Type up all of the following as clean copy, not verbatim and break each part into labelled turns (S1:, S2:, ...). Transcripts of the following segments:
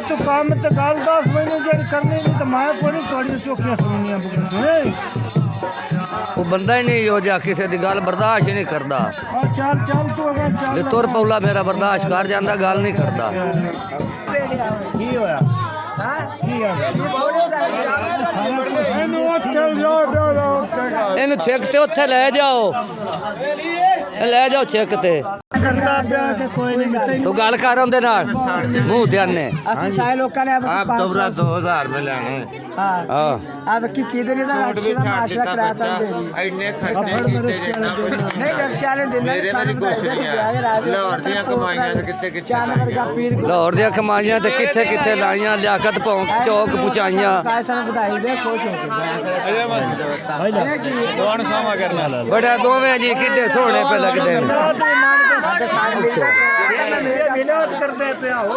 S1: तू काम तो गल 10 महीने जेड़ करनी नहीं तो मैं कोई थोड़ी चौकियां सुनियां बुकने
S2: वो बंदा ही नहीं हो जा किसी की गल बर्दाश्त ही नहीं करता।
S1: चल चल तू अगर चल
S2: तुर पौला मेरा बर्दाश्त कर जाता गल नहीं करता।
S1: की होया हां की
S2: इन छेक ते उत्थे ले जाओ छेक ते तू गल कर उनदे नाल मुंह ते आने
S3: ਅਸੀਂ ਸਾਰੇ ਲੋਕਾਂ ਨੇ
S4: आप दोबारा 2000 में लेने
S3: ਹਾਂ
S4: हाँ
S3: ਆਪ ਕੀ ਕਿਧਰ ਇਹਦਾ
S4: सूट भी
S3: ਰਕਸ਼ਾ ਦਾ ਮਾਸ਼ਰਾ ਕਰਾ
S4: छाट
S3: ਸਕਦੇ ਜੀ
S4: इन्ने खर्चे कीते जिन्ना कुछ
S3: ਨਹੀਂ ਰਕਸ਼ਾ ਵਾਲੇ ਦਿਨ
S4: मेरे वाली कुछ नहीं है लाहौर दियां कमाइयां ते कित्थे कित्थे
S3: ਚਾਨਵਰ ਦਾ ਪੀਰ
S2: लाहौर दियां कमाइयां ते कित्थे कित्थे लाइयां लियाकत भौंक चौक पहुंचाइयां
S3: ਸਾਨੂੰ ਵਧਾਈ ਦੇ ਖੁਸ਼ ਹੋ ਕੇ
S1: कौन सामा करने वाला
S2: बड़ा दोवें जी किड्डे सोहणे पे लगदे ने।
S1: मिलाद करते पे हो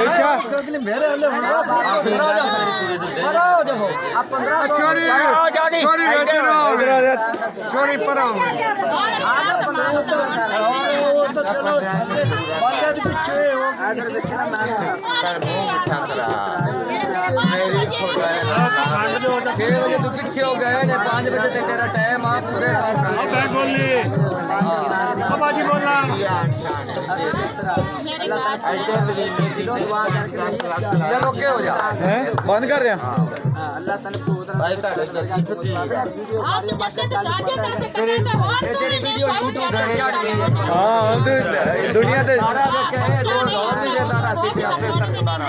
S1: अच्छा मेरे वाले
S3: आप 1500
S1: चोरी पर
S3: अगर देखे ना मैं
S4: मुंह मिठा करा मेरी फोटो है
S2: 6 बजे तू पीछे हो गए ने 5 बजे ते तेरा टाइम आ पूरे कर
S1: बोली बाबाजी बोलना
S2: चल ओके हो जा
S1: बंद कर रहे हैं
S3: अल्लाह ताला को
S4: भाई ताड़े जल्दी फकी
S2: ये तेरी वीडियो YouTube पे चढ़ गई है।
S1: हां दुनिया ते
S2: सारा देखे दो और भी देता रहा सीधे अपने तक सुधारा